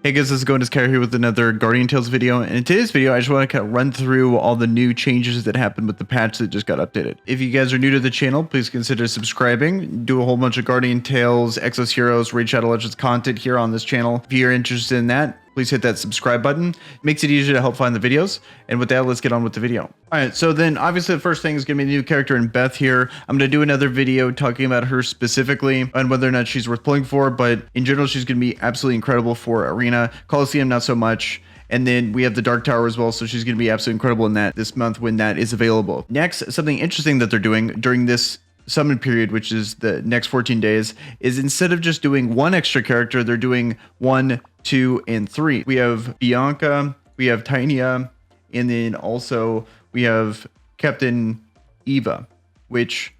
Hey guys, how's it going? It's Kyra here with another Guardian Tales video. And in today's video, I just want to kind of run through all the new changes that happened with the patch that just got updated. If you guys are new to the channel, please consider subscribing. Do a whole bunch of Guardian Tales, Exos Heroes, Raid Shadow Legends content here on this channel. If you're interested in that, please hit that subscribe button. It makes it easier to help find the videos. And with that, let's get on with the video. All right, so then obviously the first thing is going to be a new character in Beth here. I'm going to do another video talking about her specifically and whether or not she's worth pulling for, but in general, she's going to be absolutely incredible for Arena. Coliseum, not so much. And then we have the Dark Tower as well, so she's going to be absolutely incredible in that this month when that is available. Next, something interesting that they're doing during this summon period, which is the next 14 days, is instead of just doing one extra character, they're doing 1, 2, and 3. We have Bianca, we have Tainia, and then also we have Captain Eva, which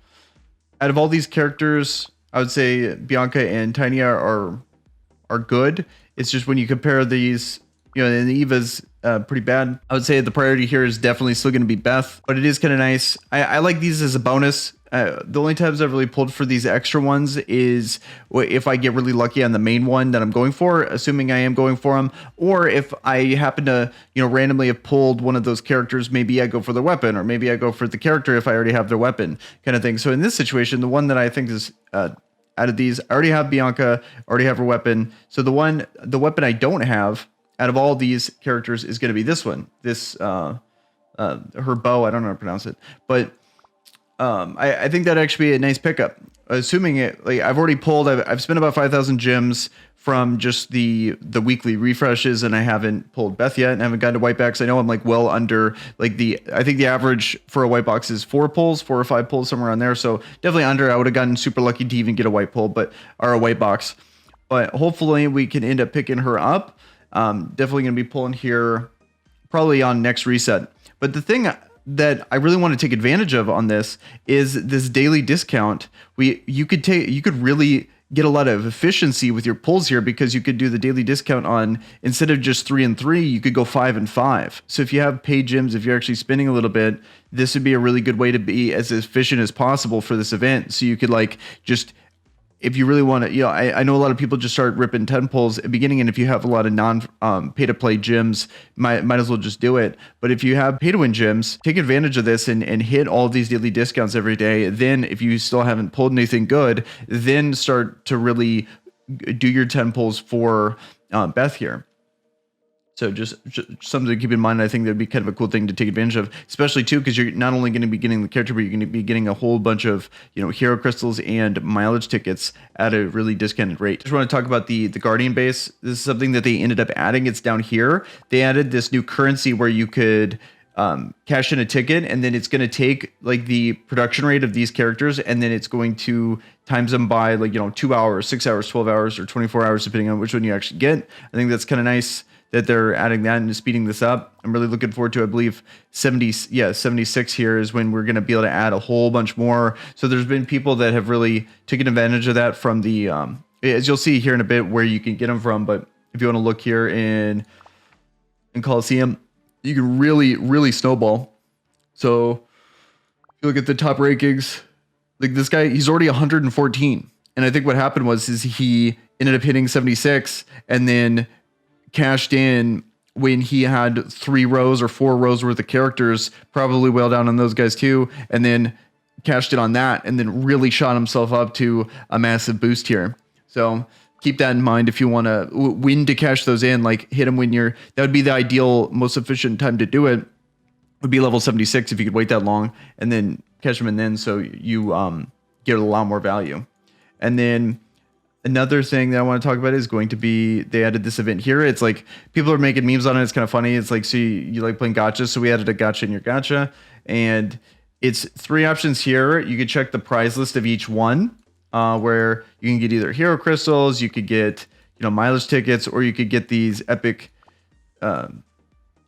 out of all these characters, I would say Bianca and Tainia are good. It's just when you compare these, you know, and Eva's pretty bad. I would say the priority here is definitely still going to be Beth, but it is kind of nice. I like these as a bonus. The only times I've really pulled for these extra ones is if I get really lucky on the main one that I'm going for, assuming I am going for them, or if I happen to, you know, randomly have pulled one of those characters, maybe I go for the weapon, or maybe I go for the character if I already have their weapon, kind of thing. So in this situation, the one that I think is out of these, I already have Bianca, already have her weapon. So the weapon I don't have out of all these characters is going to be this one, this her bow. I don't know how to pronounce it, but I think that'd actually be a nice pickup. Assuming it, like I've already pulled, I've spent about 5,000 gems from just the weekly refreshes, and I haven't pulled Beth yet, and I haven't gotten to white backs. I know I'm like well under like I think the average for a white box is 4 or 5 pulls, somewhere on there. So definitely under. I would have gotten super lucky to even get a white pull, or a white box. But hopefully we can end up picking her up. Definitely gonna be pulling here probably on next reset. But the thing that I really want to take advantage of on this is this daily discount. You could really get a lot of efficiency with your pulls here, because you could do the daily discount on, instead of just 3 and 3, you could go 5 and 5. So if you have paid gems, if you're actually spending a little bit, this would be a really good way to be as efficient as possible for this event. So you could like just, if you really want to, you know, I know a lot of people just start ripping 10 pulls at the beginning, and if you have a lot of pay to play gems, might as well just do it. But if you have pay to win gems, take advantage of this and hit all of these daily discounts every day. Then if you still haven't pulled anything good, then start to really do your 10 pulls for Beth here. So just something to keep in mind. I think that'd be kind of a cool thing to take advantage of, especially too, because you're not only going to be getting the character, but you're going to be getting a whole bunch of, you know, hero crystals and mileage tickets at a really discounted rate. Just want to talk about the Guardian base. This is something that they ended up adding. It's down here. They added this new currency where you could cash in a ticket, and then it's going to take like the production rate of these characters, and then it's going to times them by, like, you know, 2 hours, 6 hours, 12 hours, or 24 hours, depending on which one you actually get. I think that's kind of nice that they're adding that and speeding this up. I'm really looking forward to, I believe 76 here is when we're going to be able to add a whole bunch more. So there's been people that have really taken advantage of that from the, as you'll see here in a bit where you can get them from. But if you want to look here in Coliseum, you can really snowball. So if you look at the top rankings, like this guy, he's already 114. And I think what happened was he ended up hitting 76 and then cashed in when he had 3 rows or 4 rows worth of characters, probably well down on those guys too, and then cashed in on that, and then really shot himself up to a massive boost here. So keep that in mind if you want to when to cash those in. Like hit them when that would be the ideal, most efficient time to do it. Would be level 76 if you could wait that long, and then catch them in then, so you get a lot more value. And then another thing that I want to talk about is going to be, they added this event here. It's like people are making memes on it. It's kind of funny. It's like, so you like playing gacha. So we added a gacha in your gacha, and it's 3 options here. You could check the prize list of each one, where you can get either hero crystals, you could get, you know, mileage tickets, or you could get these epic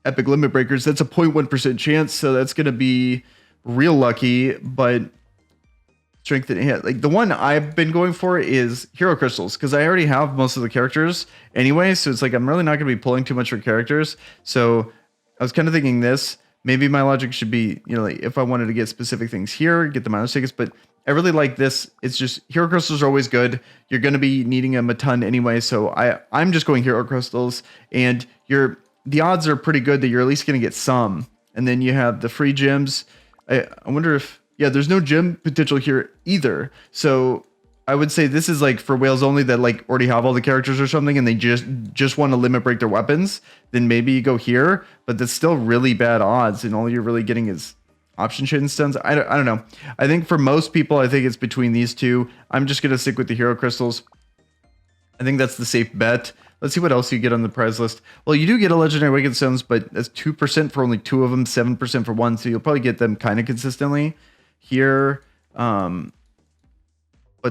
limit breakers. That's a 0.1% chance. So that's going to be real lucky, but strength and hit. Like the one I've been going for is hero crystals, because I already have most of the characters anyway. So it's like I'm really not going to be pulling too much for characters. So I was kind of thinking this. Maybe my logic should be, you know, like if I wanted to get specific things here, get the mileage tickets. But I really like this. It's just hero crystals are always good. You're going to be needing them a ton anyway. So I'm just going hero crystals, and the odds are pretty good that you're at least going to get some. And then you have the free gems. I wonder if, yeah, there's no gem potential here either. So I would say this is like for whales only that like already have all the characters or something, and they just want to limit break their weapons. Then maybe you go here, but that's still really bad odds, and all you're really getting is option chain stones. I don't know. I think for most people, I think it's between these two. I'm just gonna stick with the hero crystals. I think that's the safe bet. Let's see what else you get on the prize list. Well, you do get a legendary awakened stones, but that's 2% for only 2 of them, 7% for 1. So you'll probably get them kind of consistently here. But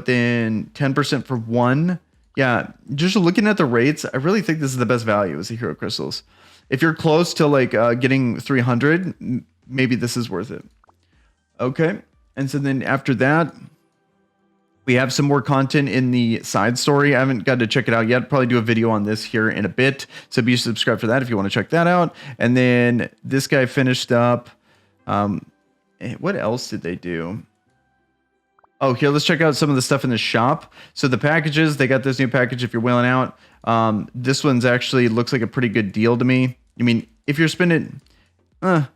then 10% for 1. Yeah, just looking at the rates, I really think this is the best value is the hero crystals. If you're close to like getting 300, maybe this is worth it. Okay, and so then after that, we have some more content in the side story. I haven't got to check it out yet. Probably do a video on this here in a bit. So be subscribed for that if you want to check that out. And then this guy finished up. What else did they do? Oh, here, let's check out some of the stuff in the shop. So the packages, they got this new package if you're whaling out. This one's actually looks like a pretty good deal to me. I mean, if you're spending, I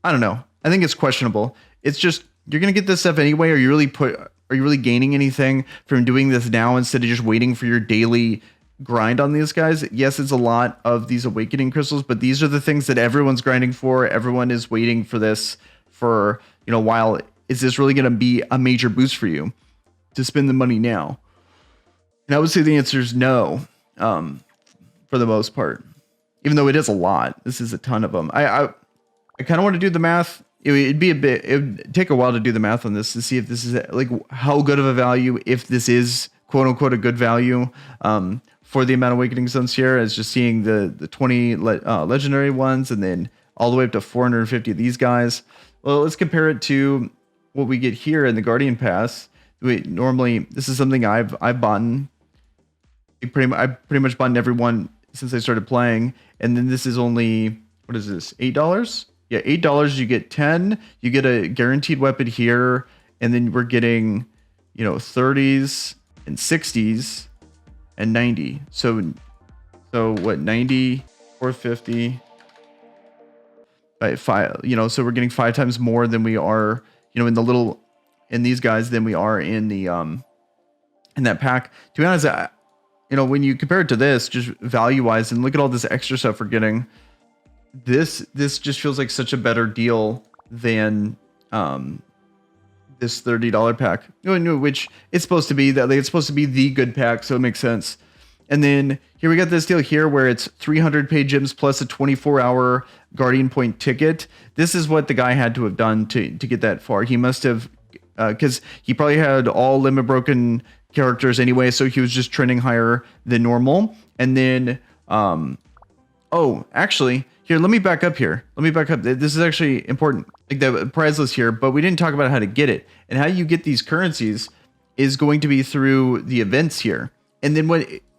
don't know. I think it's questionable. It's just, you're going to get this stuff anyway. Are you really gaining anything from doing this now instead of just waiting for your daily grind on these guys? Yes, it's a lot of these awakening crystals, but these are the things that everyone's grinding for. Everyone is waiting for this for, you know, a while. Is this really going to be a major boost for you to spend the money now? And I would say the answer is no, for the most part, even though it is a lot. This is a ton of them. I kind of want to do the math. It would take a while to do the math on this to see if this is like how good of a value, if this is quote unquote a good value for the amount of awakening stones here, as just seeing the 20 legendary ones and then all the way up to 450 of these guys. Well, let's compare it to what we get here in the Guardian Pass. Normally, this is something I've bought. I've pretty much bought every one since I started playing, and then this is only, what is this, $8? Yeah, $8. You get 10. You get a guaranteed weapon here, and then we're getting, you know, 30s and 60s and 90. So what, 90, 450 by 5? You know, so we're getting 5 times more than we are, you know, in these guys than we are in the in that pack. To be honest, you know, when you compare it to this, just value wise, and look at all this extra stuff we're getting, this just feels like such a better deal than this $30 pack, which it's supposed to be that, like, it's supposed to be the good pack, so it makes sense. And then here we got this deal here where it's 300 paid gems plus a 24-hour Guardian Point ticket. This is what the guy had to have done to get that far. He must have, because he probably had all limit broken characters anyway, so he was just trending higher than normal. And then, oh, actually, here, let me back up here. Let me back up. This is actually important, like the prize list here, but we didn't talk about how to get it. And how you get these currencies is going to be through the events here. And then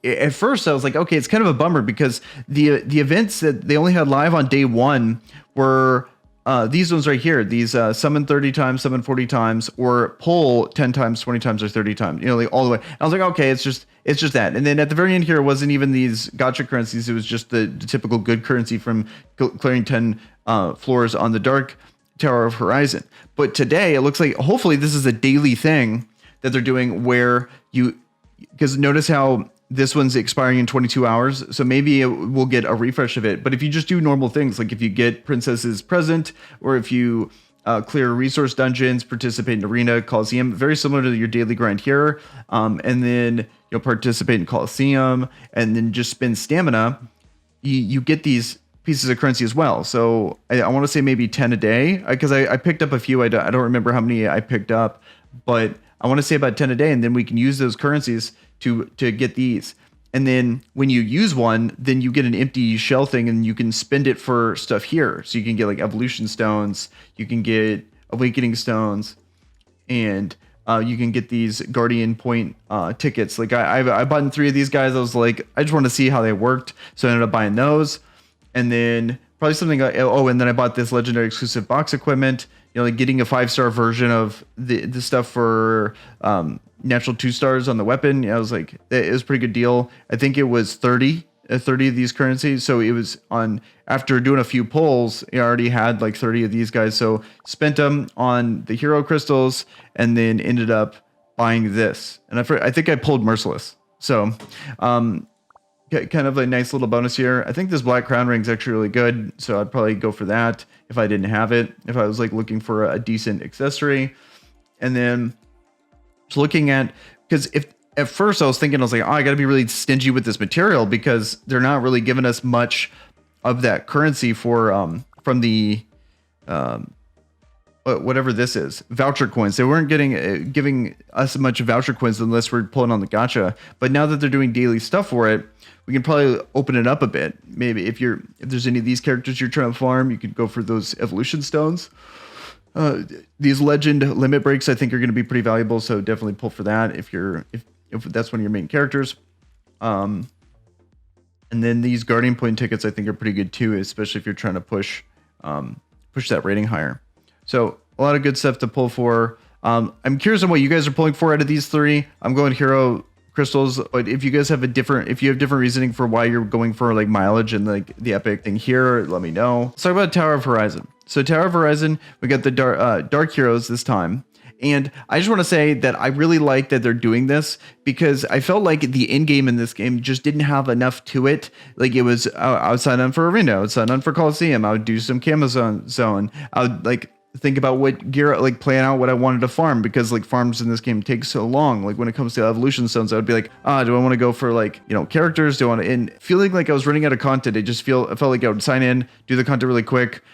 at first I was like, okay, it's kind of a bummer because the events that they only had live on day 1 were these ones right here. These summon 30 times, summon 40 times, or pull 10 times, 20 times, or 30 times, you know, like all the way. And I was like, okay, it's just that. And then at the very end here, it wasn't even these gacha currencies. It was just the typical good currency from clearing 10 floors on the Dark Tower of Horizon. But today it looks like, hopefully this is a daily thing that they're doing where because notice how this one's expiring in 22 hours, so maybe we'll get a refresh of it. But if you just do normal things, like if you get Princess's Present, or if you clear resource dungeons, participate in Arena, Coliseum, very similar to your daily grind here, and then you'll participate in Coliseum, and then just spend stamina, you get these pieces of currency as well. So I want to say maybe 10 a day, because I picked up a few. I don't remember how many I picked up, but I want to say about 10 a day, and then we can use those currencies to get these. And then when you use one, then you get an empty shell thing, and you can spend it for stuff here. So you can get like evolution stones, you can get awakening stones, and you can get these Guardian Point tickets. Like I bought 3 of these guys. I was like, I just want to see how they worked, so I ended up buying those. And then probably something like, and then I bought this legendary exclusive box equipment. You like getting a 5-star version of the stuff for natural 2 stars on the weapon. I was like, it was a pretty good deal. I think it was 30 of these currencies. So it was on, after doing a few pulls, I already had like 30 of these guys. So spent them on the hero crystals and then ended up buying this. And I think I pulled Merciless. So kind of a nice little bonus here. I think this Black Crown ring is actually really good. So I'd probably go for that if I didn't have it, if I was like looking for a decent accessory. And then just looking at, because if at first I was thinking, I was like, oh, I got to be really stingy with this material because they're not really giving us much of that currency for from the whatever this is, voucher coins. They weren't giving us much voucher coins unless we're pulling on the gacha. But now that they're doing daily stuff for it, we can probably open it up a bit. Maybe if there's any of these characters you're trying to farm, you could go for those evolution stones. These legend limit breaks I think are going to be pretty valuable, so definitely pull for that if that's one of your main characters. And then these guardian point tickets I think are pretty good too, especially if you're trying to push that rating higher. So a lot of good stuff to pull for. I'm curious on what you guys are pulling for out of these 3. I'm going hero crystals, but if you guys have if you have different reasoning for why you're going for like mileage and like the epic thing here, let me know. Let's talk about Tower of Horizon. So Tower of Horizon, we got the dark heroes this time. And I just want to say that I really like that they're doing this because I felt like the end game in this game just didn't have enough to it. Like it was, I would sign on for Arena, I would sign on for Coliseum, I would do some camo zone, I would like think about what gear, like plan out what I wanted to farm because like farms in this game take so long. Like when it comes to evolution stones, I would be like, do I want to go for like, characters? Do I want to, and feeling like I was running out of content, I felt like I would sign in, do the content really quick.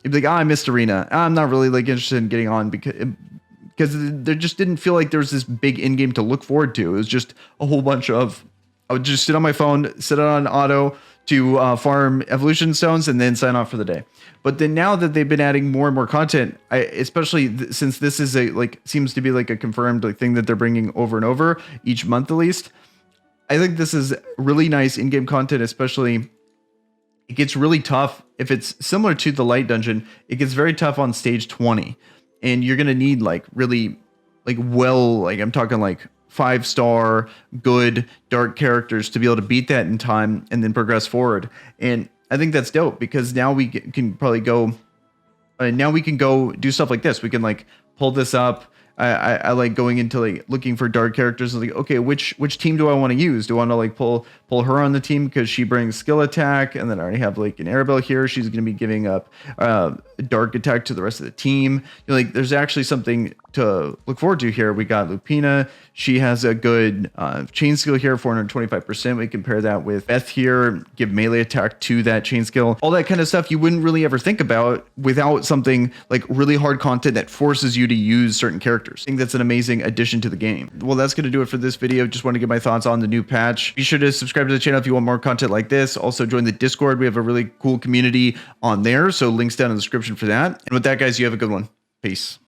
It'd be like, I missed Arena. I'm not really like interested in getting on because there just didn't feel like there was this big end game to look forward to. It was just a whole bunch of, I would just sit on my phone, sit on auto to farm evolution stones and then sign off for the day. But then now that they've been adding more and more content, especially since this is seems to be like a confirmed thing that they're bringing over and over each month at least. I think this is really nice in-game content, especially. It gets really tough if it's similar to the light dungeon. It gets very tough on stage 20, and you're gonna need really I'm talking like 5-star good dark characters to be able to beat that in time and then progress forward. And I think that's dope because now we can probably go. Now we can go do stuff like this. We can pull this up. I like going into looking for dark characters and okay, which team do I want to use? Do I want to pull her on the team because she brings skill attack, and then I already have an Arabelle here. She's going to be giving up dark attack to the rest of the team. There's actually something to look forward to here. We got Lupina. She has a good chain skill here, 425%. We compare that with Beth here, give melee attack to that chain skill. All that kind of stuff you wouldn't really ever think about without something like really hard content that forces you to use certain characters. I think that's an amazing addition to the game. Well, that's going to do it for this video. Just want to get my thoughts on the new patch. Be sure to subscribe to the channel if you want more content like this. Also join the Discord. We have a really cool community on there. So links down in the description for that. And with that, guys, you have a good one. Peace.